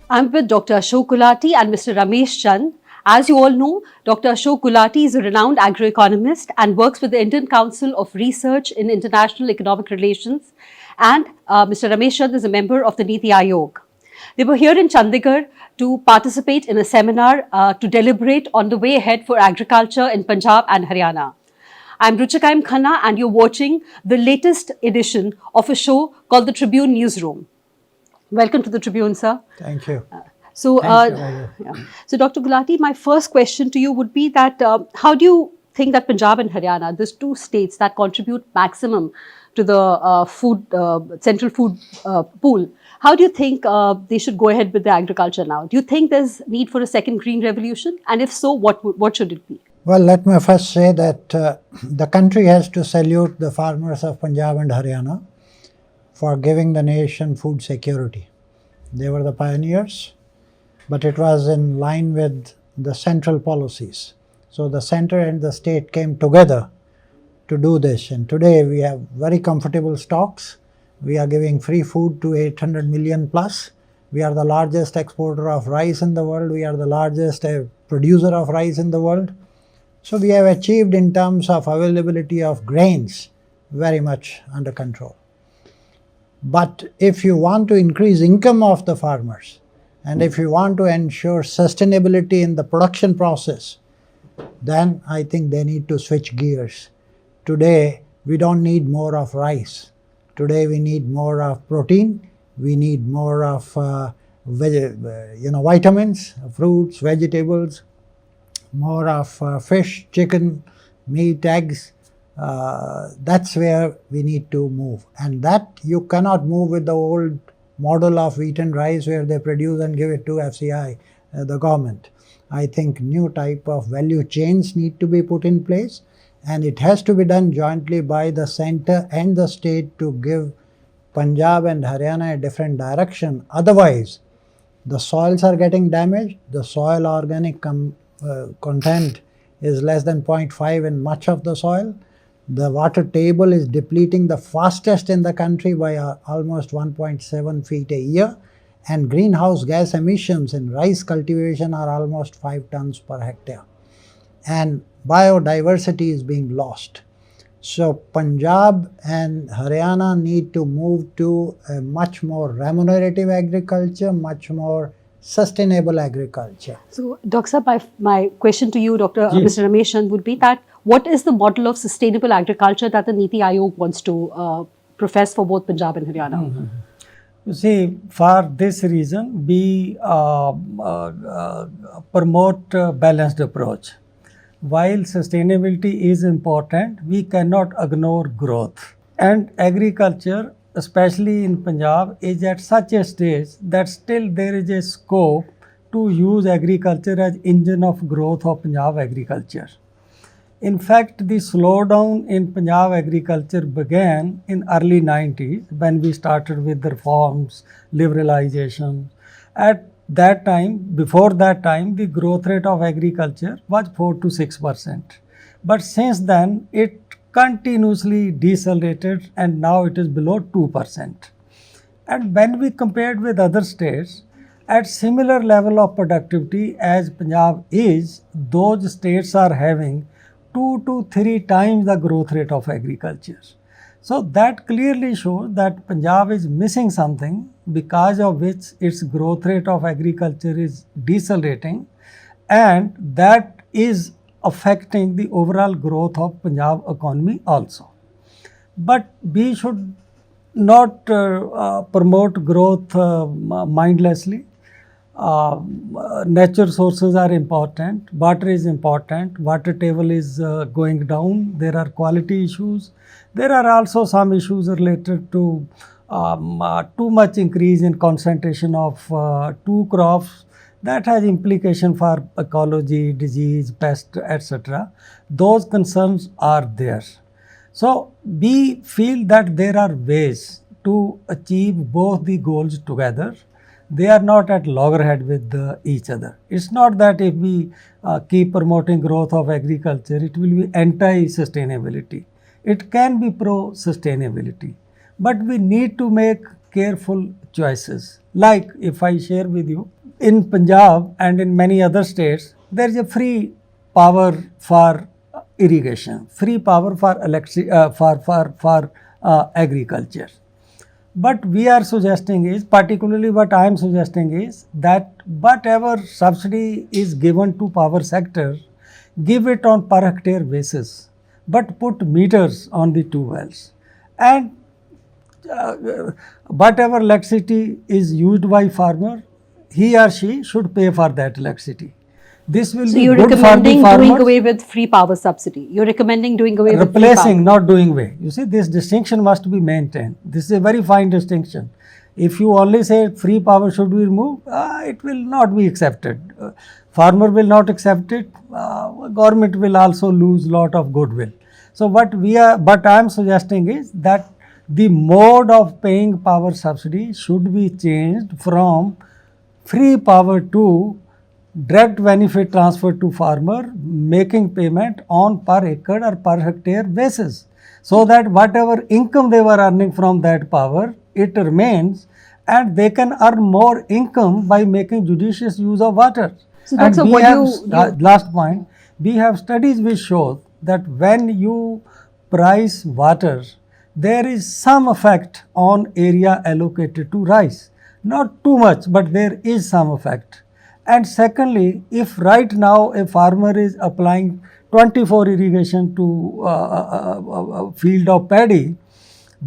I'm with Dr. Ashok Gulati and Mr. Ramesh Chand. As you all know, Dr. Ashok Gulati is a renowned agroeconomist and works with the Indian Council of Research in International Economic Relations. And Mr. Ramesh Chand is a member of the NITI Aayog. They were here in Chandigarh to participate in a seminar to deliberate on the way ahead for agriculture in Punjab and Haryana. I'm Ruchika, Khanna, and you're watching the latest edition of a show called the Tribune Newsroom. Welcome to the Tribune, sir. Thank you. So, Dr. Gulati, my first question to you would be that how do you think that Punjab and Haryana, these two states that contribute maximum to the central food pool, how do you think they should go ahead with the agriculture now? Do you think there's need for a second green revolution? And if so, what should it be? Well, let me first say that the country has to salute the farmers of Punjab and Haryana for giving the nation food security. They were the pioneers, but it was in line with the central policies. So the center and the state came together to do this, and today we have very comfortable stocks. We are giving free food to 800 million plus. We are the largest exporter of rice in the world. We are the largest producer of rice in the world. So we have achieved in terms of availability of grains very much under control. But if you want to increase income of the farmers, and if you want to ensure sustainability in the production process, then I think they need to switch gears. Today, we don't need more of rice. Today, we need more of protein. We need more of vitamins, fruits, vegetables, more of fish, chicken, meat, eggs. That's where we need to move, and that you cannot move with the old model of wheat and rice where they produce and give it to FCI, the government. I think new type of value chains need to be put in place, and it has to be done jointly by the center and the state to give Punjab and Haryana a different direction. Otherwise, the soils are getting damaged. The soil organic content is less than 0.5 in much of the soil. The water table is depleting the fastest in the country by almost 1.7 feet a year, and greenhouse gas emissions in rice cultivation are almost 5 tons per hectare. And biodiversity is being lost. So Punjab and Haryana need to move to a much more remunerative agriculture, much more sustainable agriculture. So, Dr. Sir, my question to you, Mr. Ramesh Chand, would be that what is the model of sustainable agriculture that the NITI Aayog wants to profess for both Punjab and Haryana? Mm-hmm. You see, for this reason, we promote a balanced approach. While sustainability is important, we cannot ignore growth. And agriculture, especially in Punjab, is at such a stage that still there is a scope to use agriculture as engine of growth of Punjab agriculture. In fact, the slowdown in Punjab agriculture began in early 90s when we started with the reforms, liberalization. At that time, before that time, the growth rate of agriculture was 4 to 6%. But since then, it continuously decelerated and now it is below 2%. And when we compared with other states, at similar level of productivity as Punjab is, those states are having 2 to 3 times the growth rate of agriculture. So that clearly shows that Punjab is missing something because of which its growth rate of agriculture is decelerating, and that is affecting the overall growth of Punjab economy also. But we should not promote growth mindlessly. Natural sources are important, water is important, water table is going down, there are quality issues. There are also some issues related to too much increase in concentration of two crops. That has implication for ecology, disease, pest, etc. Those concerns are there. So we feel that there are ways to achieve both the goals together. They are not at loggerhead with each other. It's not that if we keep promoting growth of agriculture, it will be anti-sustainability. It can be pro-sustainability. But we need to make careful choices. Like if I share with you, in Punjab and in many other states, there is a free power for irrigation, free power for agriculture. But we are suggesting is, particularly what I am suggesting is that whatever subsidy is given to power sector, give it on per hectare basis, but put meters on the two wells. And whatever electricity is used by farmer, he or she should pay for that electricity. This will So be you're good for the recommending farmers. doing away with free power subsidy. You're recommending doing away with free Replacing, power. not doing away. You see, this distinction must be maintained. This is a very fine distinction. If you only say free power should be removed, it will not be accepted. Farmer will not accept it. Government will also lose lot of goodwill. So what I am suggesting is that the mode of paying power subsidy should be changed from free power to direct benefit transfer to farmer, making payment on per acre or per hectare basis, so that whatever income they were earning from that power, it remains, and they can earn more income by making judicious use of water. So And Dr. we what have, last point, we have studies which show that when you price water, there is some effect on area allocated to rice. Not too much, but there is some effect. And secondly, if right now a farmer is applying 24 irrigation to a field of paddy,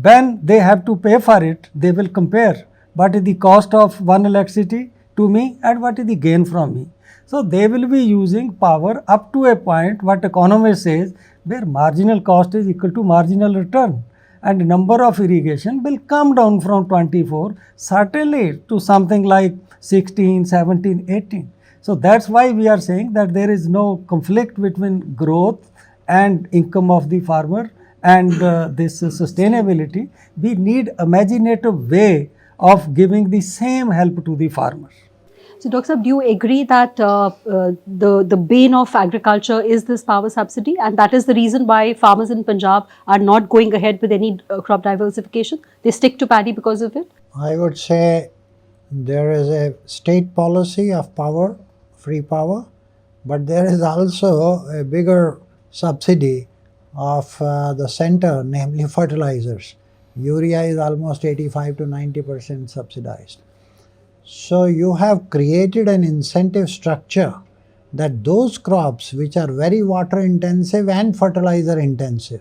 when they have to pay for it, they will compare what is the cost of one electricity to me and what is the gain from me. So they will be using power up to a point, what economist says, where marginal cost is equal to marginal return, and number of irrigation will come down from 24 certainly to something like 16, 17, 18. So that's why we are saying that there is no conflict between growth and income of the farmer and this sustainability. We need imaginative way of giving the same help to the farmer. So, Dr. Saab, do you agree that the bane of agriculture is this power subsidy, and that is the reason why farmers in Punjab are not going ahead with any crop diversification? They stick to paddy because of it? I would say there is a state policy of power, free power, but there is also a bigger subsidy of the center, namely fertilizers. Urea is almost 85 to 90% subsidized. So you have created an incentive structure that those crops which are very water intensive and fertilizer intensive,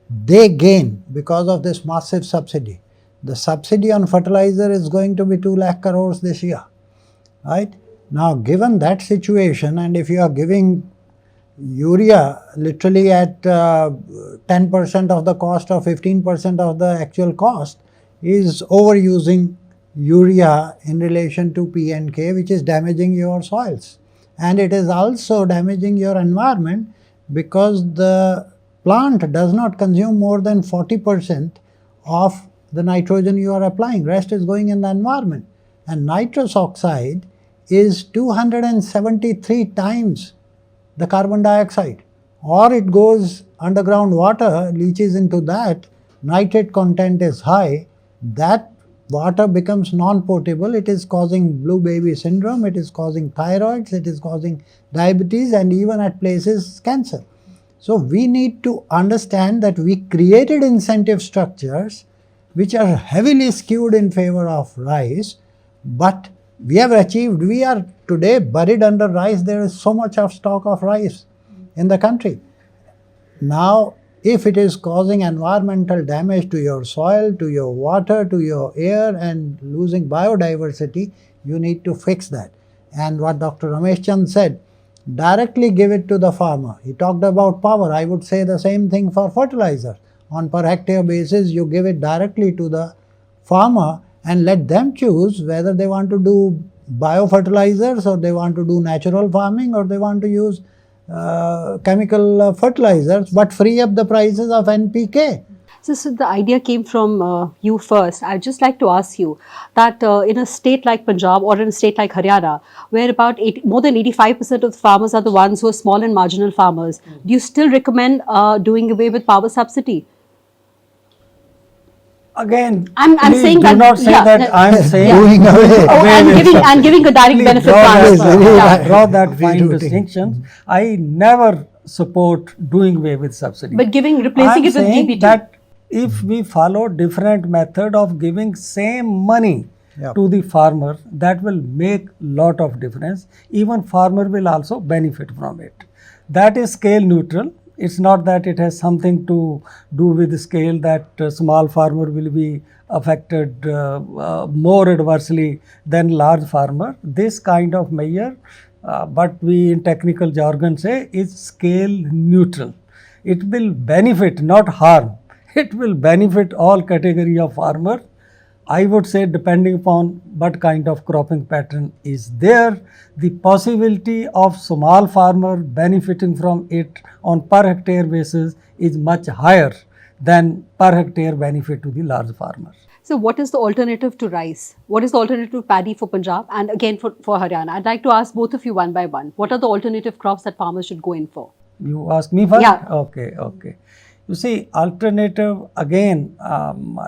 they gain because of this massive subsidy. The subsidy on fertilizer is going to be 2 lakh crores this year, right? Now, given that situation, and if you are giving urea literally at 10% of the cost or 15% of the actual cost, is overusing urea in relation to P and K, which is damaging your soils. And it is also damaging your environment because the plant does not consume more than 40% of the nitrogen you are applying. Rest is going in the environment. And nitrous oxide is 273 times the carbon dioxide. Or it goes underground water, leaches into that, nitrate content is high, that water becomes non-potable, it is causing blue baby syndrome, it is causing thyroids, it is causing diabetes, and even at places cancer. So we need to understand that we created incentive structures which are heavily skewed in favor of rice, but we have achieved, we are today buried under rice, there is so much of stock of rice in the country. Now, if it is causing environmental damage to your soil, to your water, to your air, and losing biodiversity, you need to fix that. And what Dr. Ramesh Chand said, directly give it to the farmer. He talked about power. I would say the same thing for fertilizer. On per hectare basis, you give it directly to the farmer and let them choose whether they want to do biofertilizers or they want to do natural farming or they want to use chemical fertilizers, but free up the prices of NPK. So the idea came from you first. I'd just like to ask you that in a state like Punjab or in a state like Haryana, where about more than 85% of the farmers are the ones who are small and marginal farmers, do you still recommend doing away with power subsidy? Again, I'm please saying do that- not say yeah, that that- I'm saying Doing away. Oh, away and with giving subsidy. a direct Please benefit draw that, transfer. Yeah. draw that fine Rerouting. distinctions. I never support doing away with subsidy. But replacing I'm it with saying DBT. that if we follow different method of giving same money Yep. to the farmer, that will make lot of difference. Even farmer will also benefit from it. That is scale neutral. It's not that it has something to do with the scale that small farmer will be affected more adversely than large farmer. This kind of measure, what we in technical jargon say, is scale neutral. It will benefit, not harm. It will benefit all category of farmer. I would say depending upon what kind of cropping pattern is there, the possibility of small farmer benefiting from it on per hectare basis is much higher than per hectare benefit to the large farmer. So what is the alternative to rice? What is the alternative to paddy for Punjab and again for Haryana? I'd like to ask both of you one by one. What are the alternative crops that farmers should go in for? You ask me first? Yeah. Okay, okay. You see, alternative again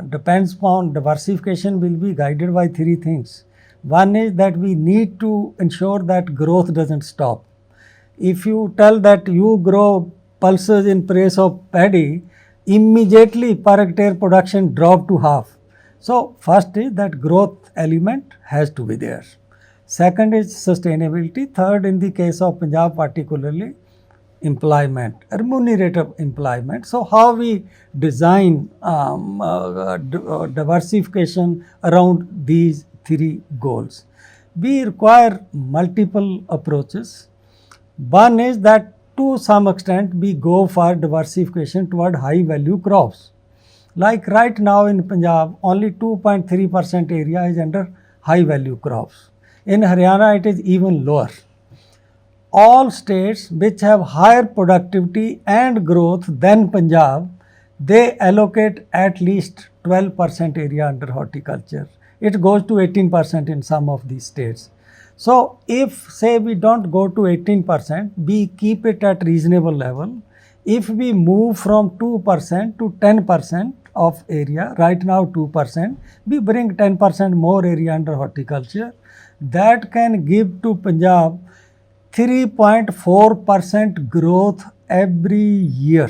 depends upon diversification will be guided by three things. One is that we need to ensure that growth doesn't stop. If you tell that you grow pulses in place of paddy, immediately per hectare production drop to half. So first is that growth element has to be there. Second is sustainability. Third, in the case of Punjab particularly, employment, remunerative employment. So how we design diversification around these three goals. We require multiple approaches. One is that to some extent we go for diversification toward high value crops. Like right now in Punjab, only 2.3% area is under high value crops. In Haryana, it is even lower. All states which have higher productivity and growth than Punjab, they allocate at least 12% area under horticulture. It goes to 18% in some of these states. So if say we don't go to 18%, we keep it at reasonable level. If we move from 2% to 10% of area, right now 2%, we bring 10% more area under horticulture. That can give to Punjab 3.4% growth every year.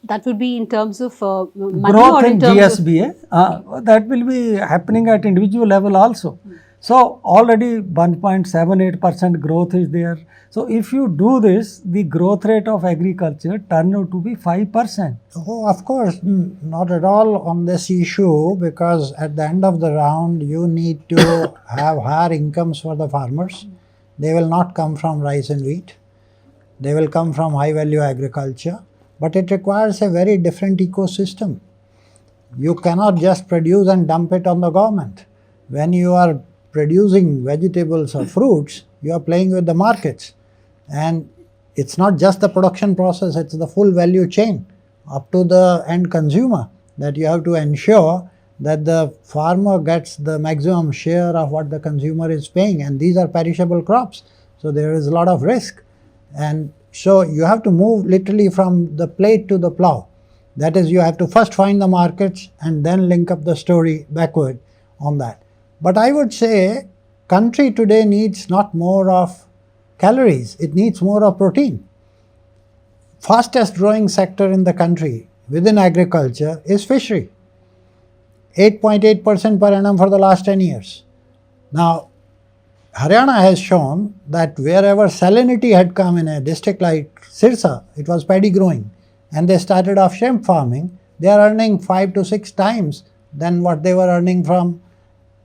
That would be in terms of money Growth or in terms of GSBA, that will be happening at individual level also. So already 1.78% growth is there. So if you do this, the growth rate of agriculture turn out to be 5%. Oh, of course, not at all on this issue, because at the end of the round, you need to have higher incomes for the farmers. They will not come from rice and wheat. They will come from high value agriculture, but it requires a very different ecosystem. You cannot just produce and dump it on the government. When you are producing vegetables or fruits, you are playing with the markets. And it's not just the production process, it's the full value chain up to the end consumer that you have to ensure that the farmer gets the maximum share of what the consumer is paying, and these are perishable crops. So there is a lot of risk. And so you have to move literally from the plate to the plow. That is, you have to first find the markets and then link up the story backward on that. But I would say country today needs not more of calories, it needs more of protein. Fastest growing sector in the country within agriculture is fishery. 8.8% per annum for the last 10 years. Now, Haryana has shown that wherever salinity had come in a district like Sirsa, it was paddy growing, and they started off shrimp farming. They are earning 5 to 6 times than what they were earning from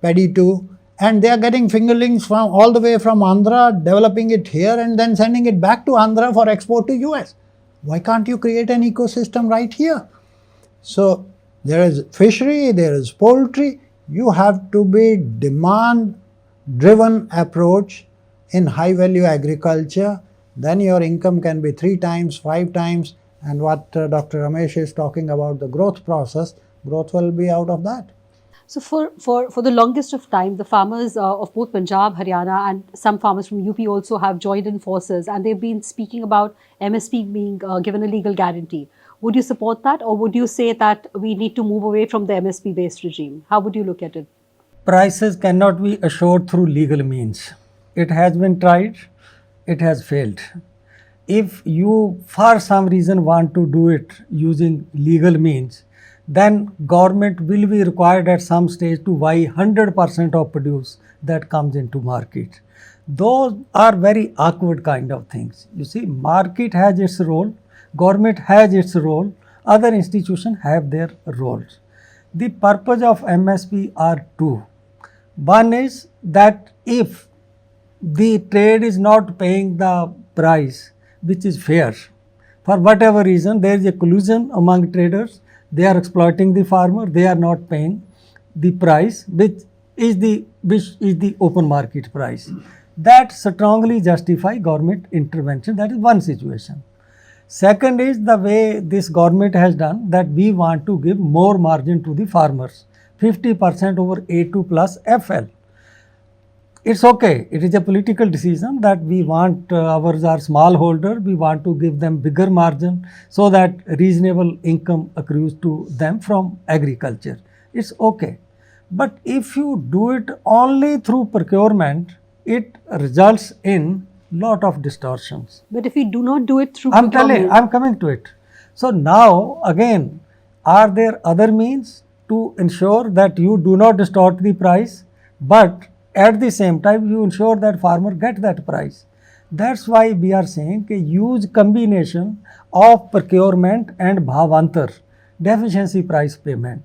paddy too, and they are getting fingerlings from all the way from Andhra, developing it here and then sending it back to Andhra for export to US. Why can't you create an ecosystem right here? So there is fishery, there is poultry. You have to be demand-driven approach in high-value agriculture. Then your income can be 3 times, 5 times, and what Dr. Ramesh is talking about, the growth process, growth will be out of that. So for the longest of time, the farmers of both Punjab, Haryana and some farmers from UP also have joined in forces, and they've been speaking about MSP being given a legal guarantee. Would you support that, or would you say that we need to move away from the MSP-based regime? How would you look at it? Prices cannot be assured through legal means. It has been tried, it has failed. If you for some reason want to do it using legal means, then government will be required at some stage to buy 100% of produce that comes into market. Those are very awkward kind of things. You see, market has its role, government has its role, other institutions have their roles. The purpose of MSP are two. One is that if the trade is not paying the price which is fair, for whatever reason there is a collusion among traders, they are exploiting the farmer, they are not paying the price which is the open market price. That strongly justify government intervention. That is one situation. Second is the way this government has done, that we want to give more margin to the farmers, 50% over A2 plus FL. It's okay, it is a political decision that we want ours are small holder, we want to give them bigger margin so that reasonable income accrues to them from agriculture. It's okay. But if you do it only through procurement, it results in lot of distortions. But if we do not do it through I'm procurement, coming to it. So now again, are there other means to ensure that you do not distort the price, but at the same time you ensure that farmer get that price? That's why we are saying a huge combination of procurement and bhavantar, deficiency price payment.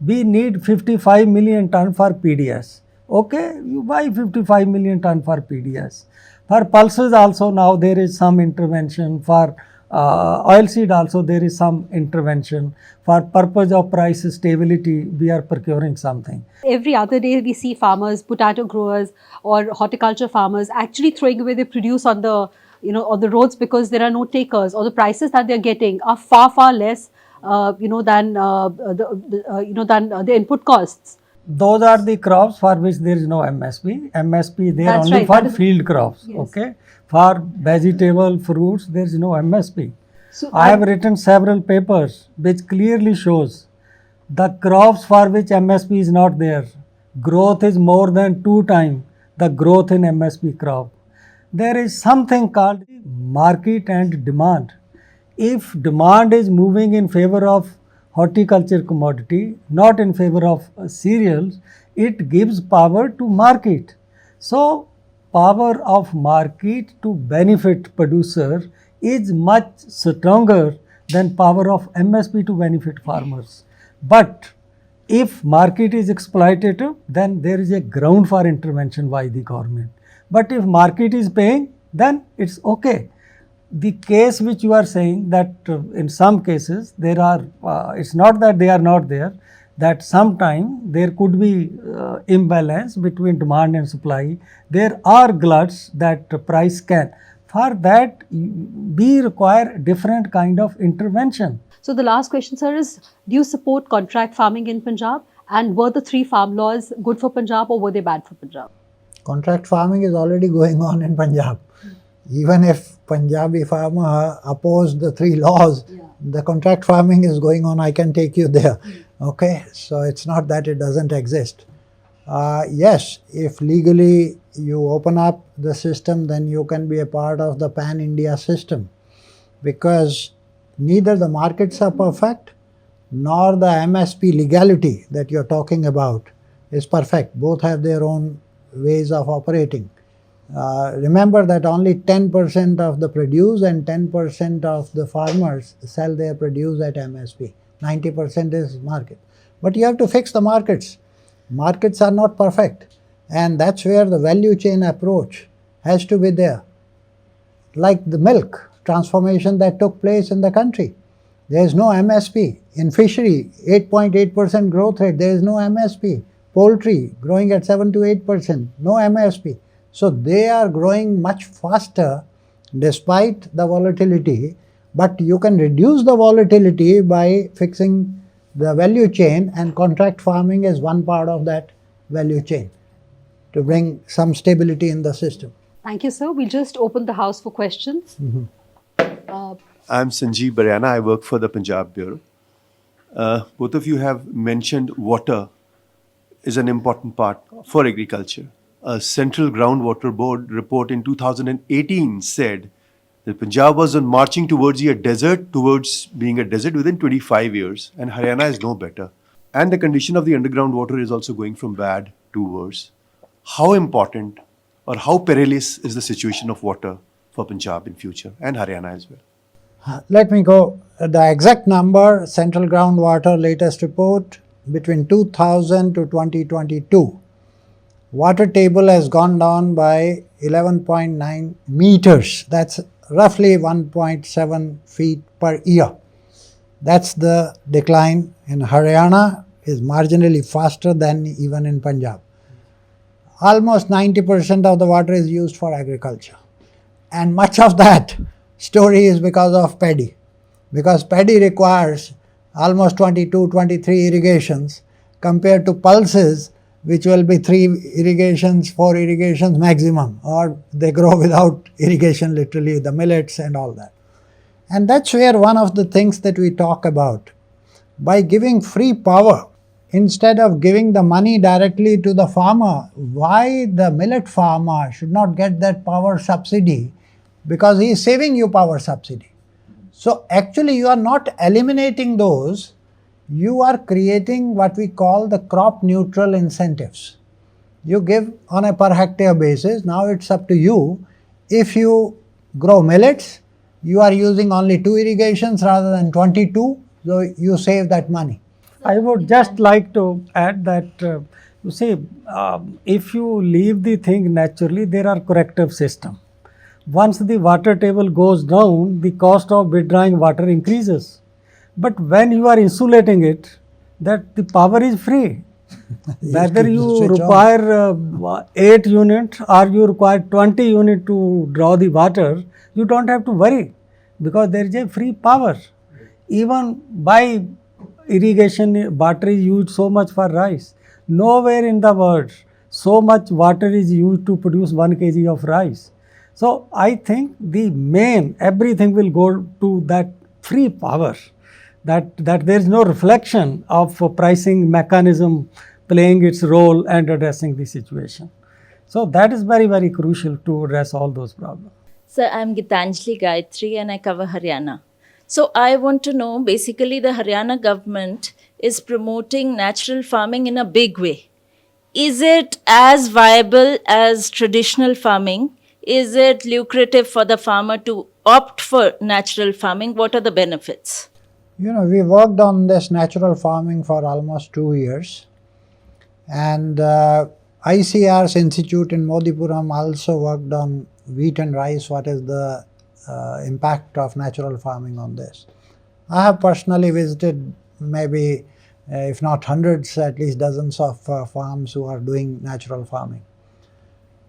We need 55 million ton for PDS. Okay, you buy 55 million ton for PDS. For pulses also now there is some intervention. For oilseed also there is some intervention. For purpose of price stability, we are procuring something. every other day we see farmers, potato growers or horticulture farmers actually throwing away their produce on the, on the roads because there are no takers, or the prices that they're getting are far less, than the input costs. Those are the crops for which there is no MSP. MSP there That's only right, for that is- field crops. Yes. Okay. For vegetable, fruits, there is no MSP. So I have written several papers which clearly shows the crops for which MSP is not there, growth is more than 2 times the growth in MSP crop. There is something called market and demand. If demand is moving in favor of horticulture commodity, not in favor of cereals, it gives power to market. So, power of market to benefit producer is much stronger than power of MSP to benefit farmers. But if market is exploitative, then there is a ground for intervention by the government. But if market is paying, then it's okay. The case which you are saying that in some cases there are, it's not that they are not there, that sometime there could be imbalance between demand and supply. There are gluts that price can. For that, we require different kind of intervention. So the last question, sir, is do you support contract farming in Punjab? And were the 3 farm laws good for Punjab or were they bad for Punjab? Contract farming is already going on in Punjab. Even if Punjabi farmer opposed the 3 laws, the contract farming is going on. I can take you there. Okay, so it's not that it doesn't exist. Yes, if legally you open up the system, then you can be a part of the pan-India system, because neither the markets are perfect nor the MSP legality that you're talking about is perfect. Both have their own ways of operating. Remember that only 10% of the produce and 10% of the farmers sell their produce at MSP. 90% is market. But you have to fix the markets. Markets are not perfect, and that's where the value chain approach has to be there. Like the milk transformation that took place in the country. There is no MSP. In fishery, 8.8% growth rate, there is no MSP. Poultry growing at 7 to 8%, no MSP. So they are growing much faster despite the volatility, but you can reduce the volatility by fixing the value chain, and contract farming is one part of that value chain to bring some stability in the system. Thank you, sir. We'll just open the house for questions. I'm Sanjeev Baryana. I work for the Punjab Bureau. Both of you have mentioned water is an important part for agriculture. A Central Groundwater Board report in 2018 said that Punjab was on marching towards being a desert within 25 years, and Haryana is no better. And the condition of the underground water is also going from bad to worse. How important or how perilous is the situation of water for Punjab in future and Haryana as well? Let me go. The exact number, Central Groundwater latest report, between 2000 to 2022, water table has gone down by 11.9 meters. That's roughly 1.7 feet per year. That's the decline. In Haryana is marginally faster than even in Punjab. Almost 90% of the water is used for agriculture. And much of that story is because of paddy. Because paddy requires almost 22, 23 irrigations compared to pulses, which will be 3 irrigations, 4 irrigations maximum, or they grow without irrigation literally, the millets and all that. And that's where one of the things that we talk about, by giving free power, instead of giving the money directly to the farmer, why the millet farmer should not get that power subsidy, because he is saving you power subsidy. So actually you are not eliminating those, you are creating what we call the crop neutral incentives. You give on a per hectare basis. Now it's up to you. If you grow millets, you are using only 2 irrigations rather than 22, so you save that money. I would just like to add that, you see, if you leave the thing naturally, there are corrective systems. Once the water table goes down, the cost of withdrawing water increases. But when you are insulating it, that the power is free. Whether you require 8 units or you require 20 units to draw the water, you don't have to worry, because there is a free power. Even by irrigation, water is used so much for rice. Nowhere in the world so much water is used to produce 1 kg of rice. So I think the main, everything will go to that free power, that there is no reflection of pricing mechanism playing its role and addressing the situation. So that is very, very crucial to address all those problems. Sir, I'm Gitanjali Gayatri and I cover Haryana. So I want to know, basically the Haryana government is promoting natural farming in a big way. Is it as viable as traditional farming? Is it lucrative for the farmer to opt for natural farming? What are the benefits? You know, we worked on this natural farming for almost 2 years. And ICR's institute in Modipuram also worked on wheat and rice, what is the impact of natural farming on this. I have personally visited maybe, if not hundreds, at least dozens of farms who are doing natural farming.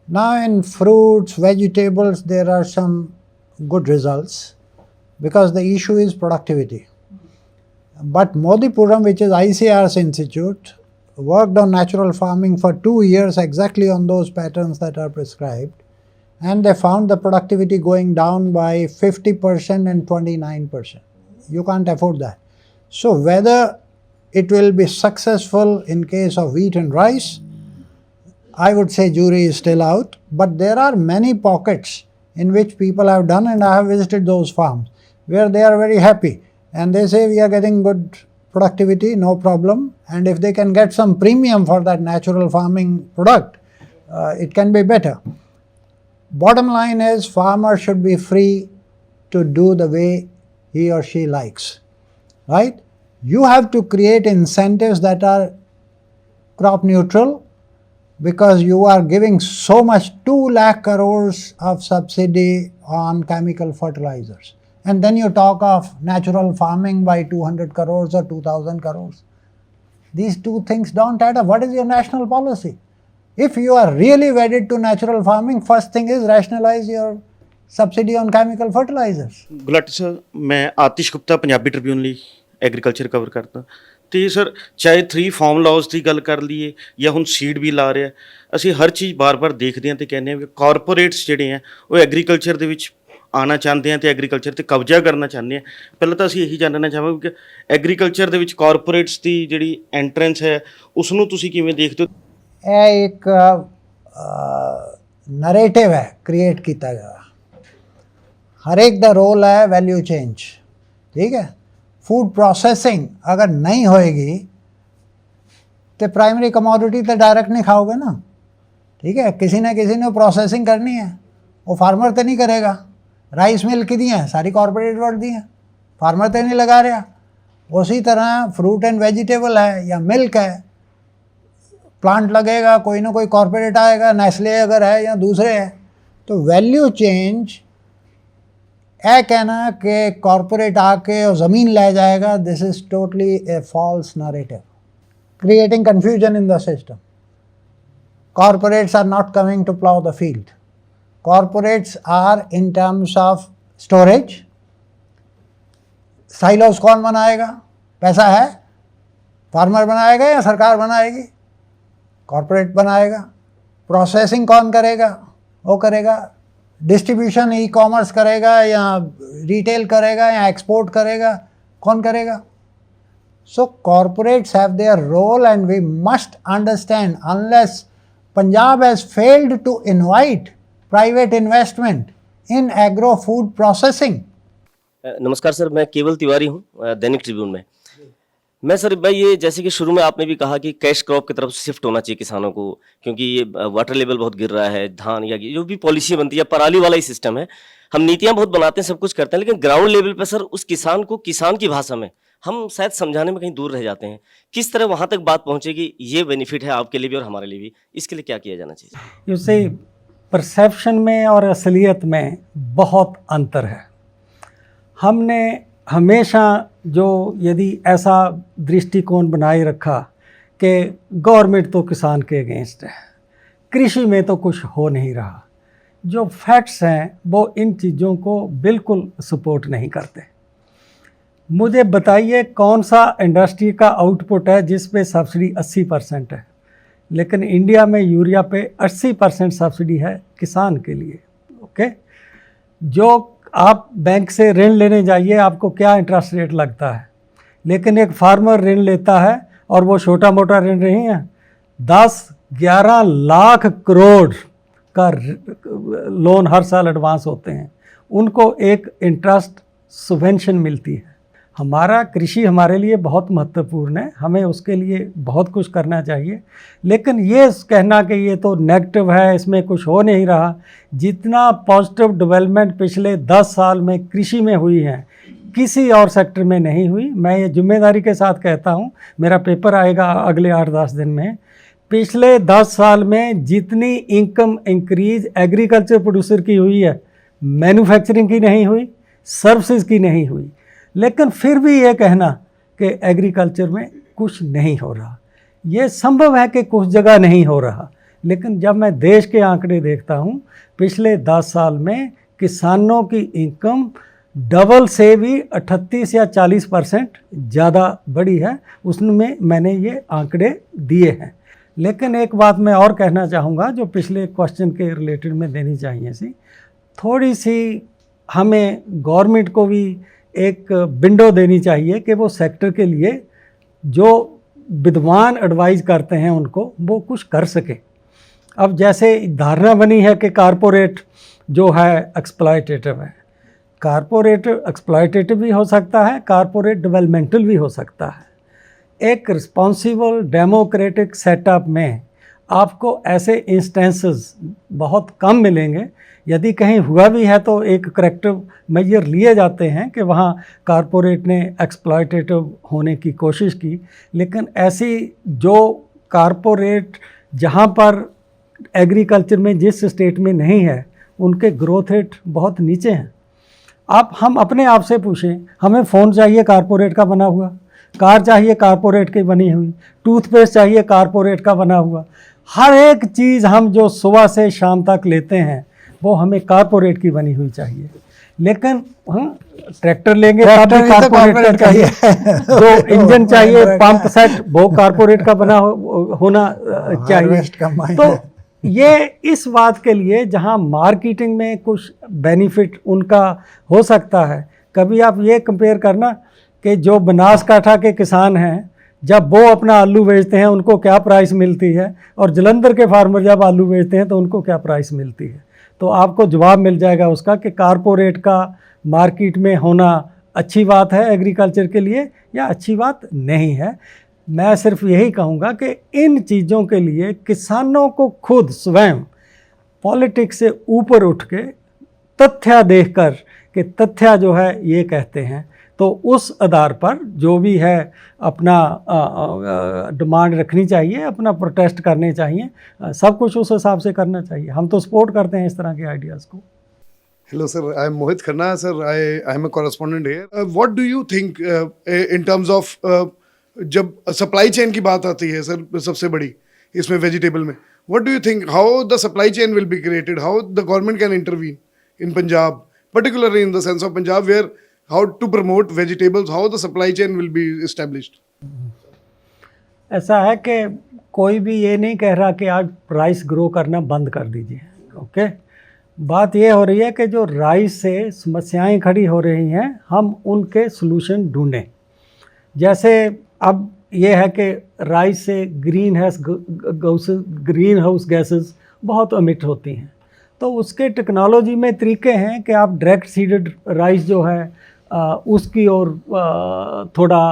Now in fruits, vegetables, there are some good results because the issue is productivity. But Modipuram, which is ICR's institute, worked on natural farming for 2 years exactly on those patterns that are prescribed, and they found the productivity going down by 50% and 29%. You can't afford that. So whether it will be successful in case of wheat and rice, I would say jury is still out, but there are many pockets in which people have done, and I have visited those farms where they are very happy and they say we are getting good productivity, no problem, and if they can get some premium for that natural farming product, it can be better. Bottom line is farmer should be free to do the way he or she likes, right? You have to create incentives that are crop neutral, because you are giving so much, 2 lakh crores of subsidy on chemical fertilizers. And then you talk of natural farming by 200 crores or 2000 crores. These two things don't add up. What is your national policy? If you are really wedded to natural farming, first thing is rationalize your subsidy on chemical fertilizers. Gulati sir, ਮੈਂ ਆਤਿਸ਼ Gupta Punjabi Tribune ਲਈ agriculture cover ਕਰਦਾ ਅਤੇ sir ਚਾਹੇ 3 farm ਲਾਜ਼ ਦੀ ਗੱਲ ਕਰ ਲਈਏ ਜਾਂ ਹੁਣ ਸੀਡ ਵੀ ਲਾ ਰਿਹਾ, ਅਸੀਂ ਹਰ ਚੀਜ਼ ਬਾਰ-ਬਾਰ ਦੇਖਦੇ ਹਾਂ ਅਤੇ ਕਹਿੰਦੇ ਹਾਂ ਕਿ ਕਾਰਪੋਰੇਟਸ ਜਿਹੜੇ ਆ ਉਹ ਐਗਰੀਕਲਚਰ ਦੇ ਵਿੱਚ ਆਉਣਾ ਚਾਹੁੰਦੇ ਹਾਂ ਤੇ ਐਗਰੀਕਲਚਰ ਤੇ ਕਬਜ਼ਾ ਕਰਨਾ ਚਾਹੁੰਦੇ ਹਾਂ, ਪਹਿਲਾਂ ਤਾਂ ਅਸੀਂ ਇਹੀ ਜਾਣਨਾ ਚਾਹਾਂਗੇ ਕਿ ਐਗਰੀਕਲਚਰ ਦੇ ਵਿੱਚ ਕਾਰਪੋਰੇਟਸ ਦੀ ਜਿਹੜੀ ਐਂਟਰੈਂਸ ਹੈ ਉਸ ਨੂੰ ਤੁਸੀਂ ਕਿਵੇਂ ਦੇਖਦੇ ਹੋ? ਇਹ ਇੱਕ ਨਰੇਟਿਵ ਹੈ ਕ੍ਰੀਏਟ ਕੀਤਾ ਗਿਆ, हर एक दा रोल है वैल्यू चेंज, ठीक है। फूड प्रोसेसिंग अगर नहीं होएगी तो प्राइमरी कमोडिटी तो डायरेक्ट नहीं खाओगे ना, ठीक है। किसी ने प्रोसेसिंग करनी है, वो फार्मर तो नहीं करेगा। राइस मिल की दी है सारी कॉरपोरेट वर्ड दी है, फार्मर तो नहीं लगा रहा। उसी तरह फ्रूट एंड वेजिटेबल है या मिल्क है, प्लांट लगेगा, कोई ना कोई कॉरपोरेट आएगा, नेस्ले अगर है या दूसरे है। तो वैल्यू चेंज है कहना कि कॉरपोरेट आके और ज़मीन ले जाएगा, this is totally a false narrative, creating confusion in the system. Corporates are not coming to plow the field. Corporates are in terms of storage. Silos कौन बनाएगा? पैसा है, फार्मर बनाएगा या सरकार बनाएगी? कॉरपोरेट बनाएगा। प्रोसेसिंग कौन करेगा? वो करेगा। डिस्ट्रीब्यूशन ई कॉमर्स करेगा या रिटेल करेगा या एक्सपोर्ट करेगा, कौन करेगा? So corporates have their role and we must understand unless Punjab has failed to invite private investment in agro food processing. नमस्कार सर, मैं केवल तिवारी हूँ दैनिक ट्रिब्यून में। मैं सर भाई ये जैसे कि शुरू में आपने भी कहा कि कैश क्रॉप की तरफ शिफ्ट होना चाहिए किसानों को, क्योंकि ये वाटर लेवल बहुत गिर रहा है, धान या जो भी पॉलिसी बनती है पराली वाला ही सिस्टम है। हम नीतियाँ बहुत बनाते हैं, सब कुछ करते हैं, लेकिन ग्राउंड लेवल पर सर उस किसान को किसान की भाषा में हम शायद समझाने में कहीं दूर रह जाते हैं। किस तरह वहाँ तक बात पहुँचेगी, ये बेनिफिट है आपके लिए भी और हमारे लिए भी, इसके लिए क्या किया जाना चाहिए? इससे परसेप्शन में और असलियत में बहुत अंतर है। हमने हमेशा जो यदि ऐसा दृष्टिकोण बनाए रखा कि गवर्नमेंट तो किसान के अगेंस्ट है, कृषि में तो कुछ हो नहीं रहा, जो फैक्ट्स हैं वो इन चीज़ों को बिल्कुल सपोर्ट नहीं करते। मुझे बताइए कौन सा इंडस्ट्री का आउटपुट है जिस पे सब्सिडी 80% है, लेकिन इंडिया में यूरिया पे 80% सब्सिडी है किसान के लिए। ओके, जो आप बैंक से ऋण लेने जाइए, आपको क्या इंटरेस्ट रेट लगता है, लेकिन एक फार्मर ऋण लेता है और वो छोटा मोटा ऋण नहीं है, 10-11 लाख करोड़ का लोन हर साल एडवांस होते हैं, उनको एक इंटरेस्ट सबवेंशन मिलती है। हमारा कृषि हमारे लिए बहुत महत्वपूर्ण है, हमें उसके लिए बहुत कुछ करना चाहिए, लेकिन ये कहना कि ये तो नेगेटिव है, इसमें कुछ हो नहीं रहा, जितना पॉजिटिव डेवलपमेंट पिछले 10 साल में कृषि में हुई है किसी और सेक्टर में नहीं हुई। मैं ये जिम्मेदारी के साथ कहता हूँ, मेरा पेपर आएगा अगले 8-10 दिन में। पिछले 10 साल में जितनी इनकम इंक्रीज एग्रीकल्चर प्रोड्यूसर की हुई है, मैन्युफैक्चरिंग की नहीं हुई, सर्विसेज की नहीं हुई। लेकिन फिर भी ये कहना कि एग्रीकल्चर में कुछ नहीं हो रहा, ये संभव है कि कुछ जगह नहीं हो रहा, लेकिन जब मैं देश के आंकड़े देखता हूँ, पिछले 10 साल में किसानों की इनकम डबल से भी 38 या 40% ज़्यादा बढ़ी है, उसमें मैंने ये आंकड़े दिए हैं। लेकिन एक बात मैं और कहना चाहूँगा जो पिछले क्वेश्चन के रिलेटेड में देनी चाहिए सी, थोड़ी सी हमें गवर्नमेंट को भी एक विंडो देनी चाहिए कि वो सेक्टर के लिए जो विद्वान एडवाइस करते हैं उनको वो कुछ कर सके। अब जैसे धारणा बनी है कि कारपोरेट जो है एक्सप्लॉयटेटिव है, कारपोरेट एक्सप्लॉयटेटिव भी हो सकता है, कारपोरेट डेवलपमेंटल भी हो सकता है। एक रिस्पॉन्सिबल डेमोक्रेटिक सेटअप में आपको ऐसे इंस्टेंसेस बहुत कम मिलेंगे। यदि कहीं हुआ भी है तो एक करेक्टिव मेजर लिए जाते हैं कि वहाँ कारपोरेट ने एक्सप्लॉयटेटिव होने की कोशिश की, लेकिन ऐसी जो कारपोरेट जहाँ पर एग्रीकल्चर में जिस स्टेट में नहीं है, उनके ग्रोथ रेट बहुत नीचे हैं। हम अपने आप से पूछें, हमें फ़ोन चाहिए कारपोरेट का बना हुआ, कार चाहिए कारपोरेट की बनी हुई, टूथपेस्ट चाहिए कारपोरेट का बना हुआ, हर एक चीज़ हम जो सुबह से शाम तक लेते हैं वो हमें कारपोरेट की बनी हुई चाहिए। लेकिन ट्रैक्टर लेंगे तब भी कारपोरेट का चाहिए, जो इंजन चाहिए, पंप सेट, वो कारपोरेट का बना होना चाहिए। तो ये इस बात के लिए जहाँ मार्केटिंग में कुछ बेनिफिट उनका हो सकता है। कभी आप ये कंपेयर करना कि जो बनासकाठा के किसान हैं जब वो अपना आलू बेचते हैं उनको क्या प्राइस मिलती है, और जलंधर के फार्मर जब आलू बेचते हैं तो उनको क्या प्राइस मिलती है। तो आपको जवाब मिल जाएगा उसका कि कारपोरेट का मार्केट में होना अच्छी बात है एग्रीकल्चर के लिए या अच्छी बात नहीं है। मैं सिर्फ यही कहूँगा कि इन चीज़ों के लिए किसानों को खुद स्वयं पॉलिटिक्स से ऊपर उठ के तथ्य देखकर कि तथ्य जो है ये कहते हैं, तो उस आधार पर जो भी है अपना डिमांड रखनी चाहिए, अपना प्रोटेस्ट करने चाहिए, सब कुछ उस हिसाब से करना चाहिए। हम तो सपोर्ट करते हैं इस तरह के आइडियाज़ को। Hello, sir. I am Mohit Khanna, sir. I am a correspondent here. What do you think in terms of जब सप्लाई चेन की बात आती है सर सबसे बड़ी इसमें वेजिटेबल में, what do you think how the supply chain will be created, how the government can intervene in Punjab, particularly in the sense of Punjab where how to promote vegetables, how the supply chain will be established? ऐसा है कि कोई भी ये नहीं कह रहा कि आज राइस ग्रो करना बंद कर दीजिए, ओके। बात ये हो रही है कि जो राइस से समस्याएं खड़ी हो रही हैं हम उनके सलूशन ढूंढें। जैसे अब ये है कि राइस से ग्रीन हाउस गैसेस बहुत अमिट होती हैं, तो उसके टेक्नोलॉजी में तरीके हैं कि आप डायरेक्ट सीडेड राइस जो है उसकी ओर थोड़ा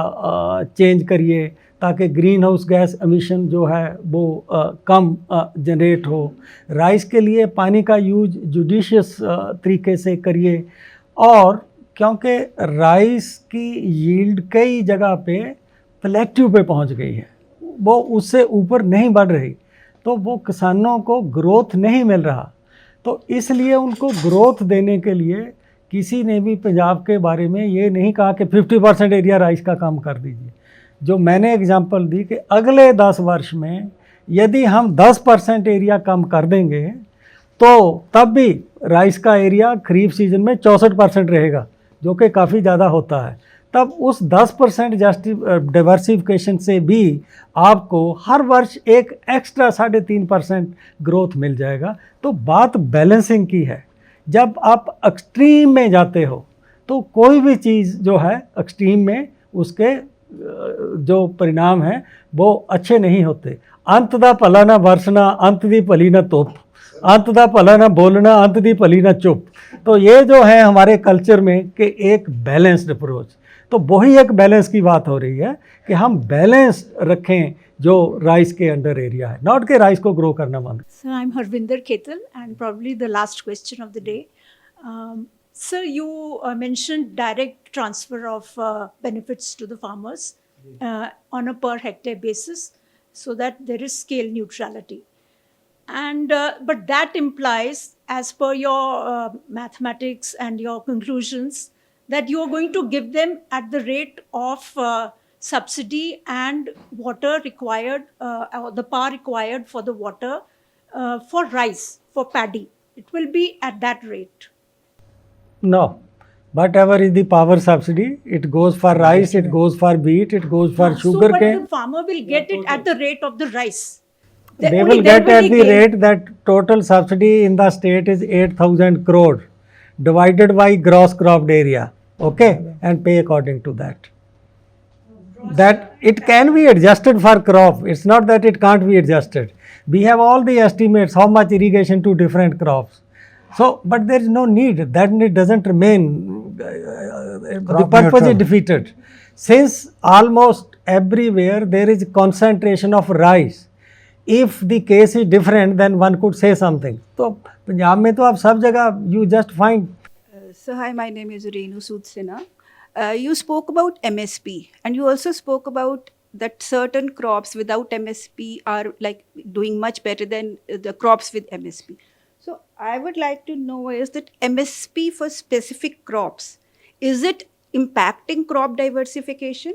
चेंज करिए ताकि ग्रीन हाउस गैस एमिशन जो है वो कम जनरेट हो। राइस के लिए पानी का यूज जुडिशियस तरीके से करिए, और क्योंकि राइस की यील्ड कई जगह पे प्लेट्यू पे पहुंच गई है, वो उससे ऊपर नहीं बढ़ रही, तो वो किसानों को ग्रोथ नहीं मिल रहा। तो इसलिए उनको ग्रोथ देने के लिए किसी ने भी पंजाब के बारे में ये नहीं कहा कि 50% एरिया राइस का काम कर दीजिए। जो मैंने एग्जांपल दी कि अगले 10 वर्ष में यदि हम 10% एरिया कम कर देंगे तो तब भी राइस का एरिया खरीफ सीजन में 64% रहेगा, जो कि काफ़ी ज़्यादा होता है। तब उस 10% डाइवर्सिफिकेशन से भी आपको हर वर्ष एक एक्स्ट्रा 3.5% ग्रोथ मिल जाएगा। तो बात बैलेंसिंग की है। जब आप एक्सट्रीम में जाते हो तो कोई भी चीज़ जो है एक्सट्रीम में उसके जो परिणाम हैं वो अच्छे नहीं होते। अंत दा भला ना वरसना, अंत दी भली ना तुप, अंत दा भला ना बोलना, अंत दी भली ना चुप। तो ये जो है हमारे कल्चर में कि एक बैलेंस्ड अप्रोच, तो वही एक बैलेंस की बात हो रही है कि हम बैलेंस रखें जो राइस के अंडर एरिया है, नॉट के राइस को ग्रो करना बंद। Sir, I'm Harvinder Ketal, and probably the last question of the day. Sir, you mentioned direct transfer of benefits to the farmers on a per hectare basis, so that there is scale neutrality. And but that implies, as per your mathematics and your conclusions, that you are going to give them at the rate of subsidy and water required, or the power required for the water for rice, for paddy. It will be at that rate. No, whatever is the power subsidy, it goes for rice, it goes for wheat, it goes for sugar So, cane. but the farmer will get it at the rate of the rice. They Only will then get at he the gain. rate that total subsidy in the state is 8,000 crore divided by gross cropped area, okay, and pay according to that. That it can be adjusted for crop. It's not that it can't be adjusted. We have all the estimates how much irrigation to different crops. So, but there is no need. That need doesn't remain. The purpose is defeated. Since almost everywhere there is concentration of rice, if the case is different, then one could say something. So, Punjab में तो आप सब जगह you just find. So, hi, my name is Renu Sood Sinha. You spoke about MSP, and you also spoke about that certain crops without MSP are like doing much better than the crops with MSP. So, I would like to know is that MSP for specific crops, is it impacting crop diversification,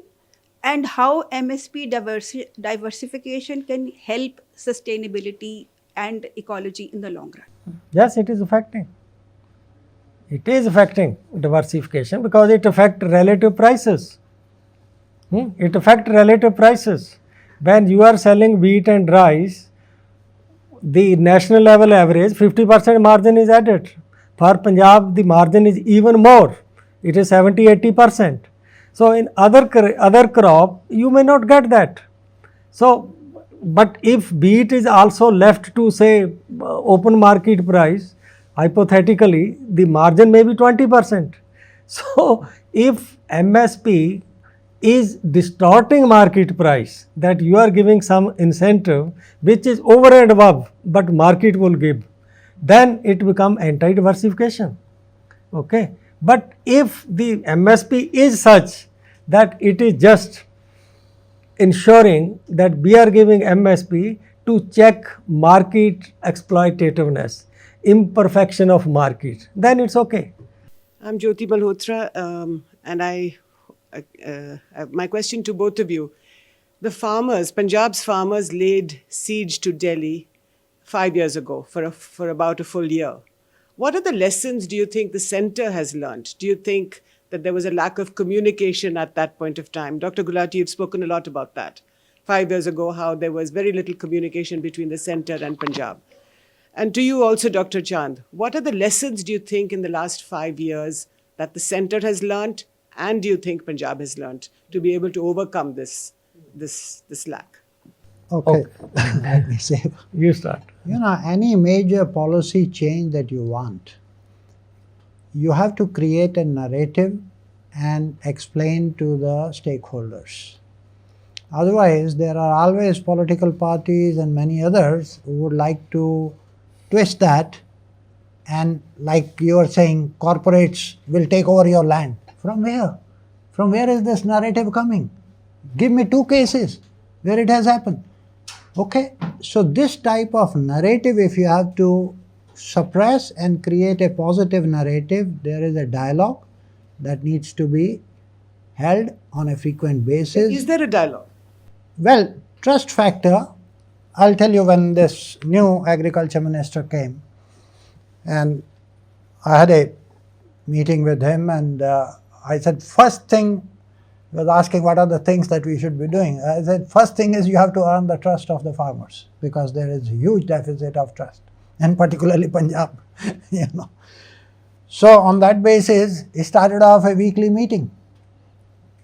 and how MSP diversification can help sustainability and ecology in the long run? Yes, it is affecting. It is affecting diversification because it affects relative prices. It affects relative prices. When you are selling wheat and rice, the national level average 50% margin is added. For Punjab, the margin is even more. It is 70-80%. So in other crop, you may not get that. So, but if wheat is also left to say open market price, hypothetically, the margin may be 20%. So if MSP is distorting market price, that you are giving some incentive which is over and above, but market will give, then it become anti-diversification. Okay. But if the MSP is such that it is just ensuring that we are giving MSP to check market exploitativeness, imperfection of market, then it's okay. I'm Jyoti Malhotra, and my question to both of you. The farmers, Punjab's farmers laid siege to Delhi 5 years ago for about a full year. What are the lessons do you think the centre has learnt? Do you think that there was a lack of communication at that point of time? Dr. Gulati, you've spoken a lot about that. 5 years ago, how there was very little communication between the centre and Punjab. And to you also, Dr. Chand, what are the lessons do you think in the last 5 years that the centre has learnt, and do you think Punjab has learnt to be able to overcome this lack? Okay, let me say. You start. You know, any major policy change that you want, you have to create a narrative and explain to the stakeholders. Otherwise, there are always political parties and many others who would like to twist that, and like you were saying, corporates will take over your land. From where? From where is this narrative coming? Give me 2 cases where it has happened. Okay, so this type of narrative, if you have to suppress and create a positive narrative, there is a dialogue that needs to be held on a frequent basis. Is there a dialogue? Well, trust factor, I'll tell you, when this new agriculture minister came, and I had a meeting with him, and I said, first thing, he was asking what are the things that we should be doing. I said, first thing is you have to earn the trust of the farmers, because there is a huge deficit of trust, and particularly Punjab, you know. So on that basis, he started off a weekly meeting,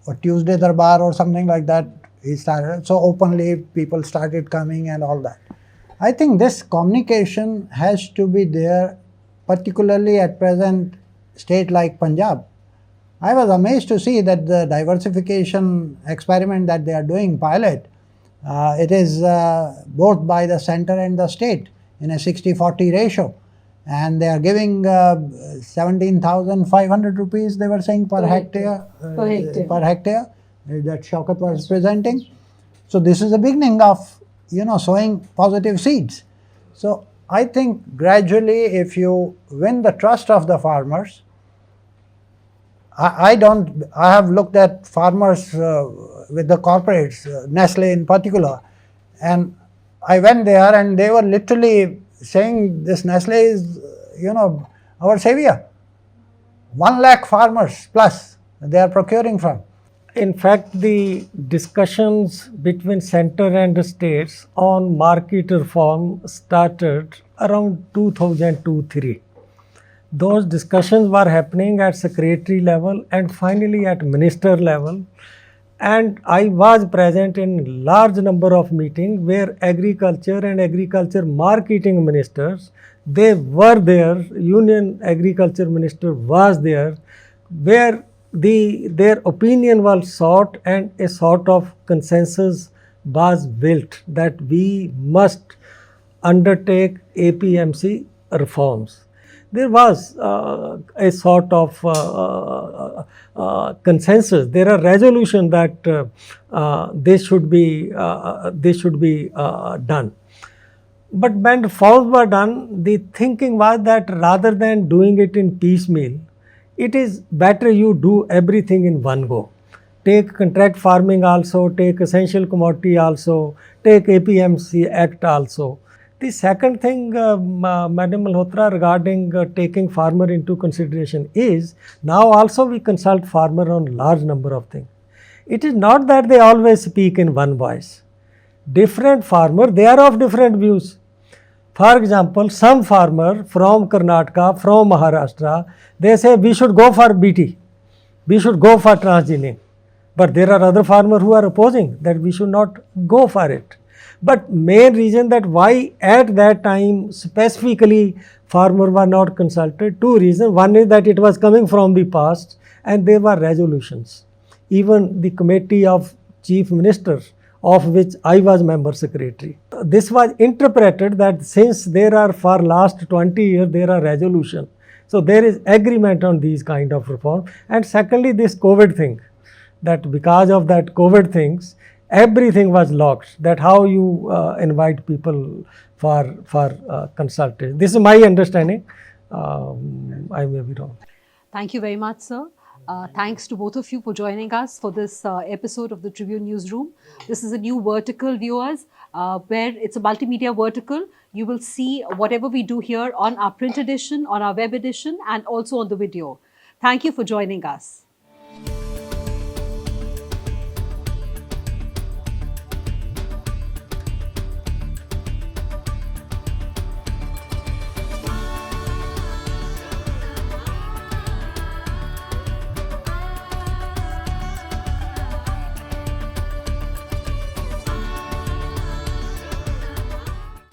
or Tuesday Darbar or something like that. He started, so openly people started coming and all that. I think this communication has to be there, particularly at present state like Punjab. I was amazed to see that the diversification experiment that they are doing, pilot, it is both by the centre and the state in a 60-40 ratio. And they are giving 17,500 rupees, they were saying, per hectare. Per hectare. That Shaukat was presenting. So this is a beginning of, you know, sowing positive seeds. So I think gradually, if you win the trust of the farmers, I have looked at farmers with the corporates, Nestle in particular, and I went there and they were literally saying this Nestle is, you know, our savior. 1 lakh farmers plus they are procuring from. In fact, the discussions between centre and the states on market reform started around 2002-03. Those discussions were happening at secretary level and finally at minister level. And I was present in large number of meetings where agriculture and agriculture marketing ministers, they were there, Union Agriculture Minister was there, where their opinion was sought and a sort of consensus was built that we must undertake APMC reforms. There was a sort of consensus. There are resolutions that they should be done. But when reforms were done, the thinking was that rather than doing it in piecemeal, it is better you do everything in one go. Take contract farming also, take essential commodity also, take APMC Act also. The second thing, Madam Malhotra, regarding taking farmer into consideration is, now also we consult farmer on large number of things. It is not that they always speak in one voice. Different farmer, they are of different views. For example, some farmer from Karnataka, from Maharashtra, they say we should go for BT, we should go for transgenic. But there are other farmers who are opposing that we should not go for it. But main reason that why at that time specifically farmers were not consulted, two reasons. One is that it was coming from the past and there were resolutions. Even the committee of chief ministers, of which I was member secretary. This was interpreted that since there are for last 20 years there are resolutions. So there is agreement on these kind of reform. And secondly, this COVID thing, that because of that COVID things, everything was locked, that how you invite people for consultation. This is my understanding. I may be wrong. Thank you very much, sir. Thanks to both of you for joining us for this episode of the Tribune Newsroom. This is a new vertical, viewers, where it's a multimedia vertical. You will see whatever we do here on our print edition, on our web edition, and also on the video. Thank you for joining us.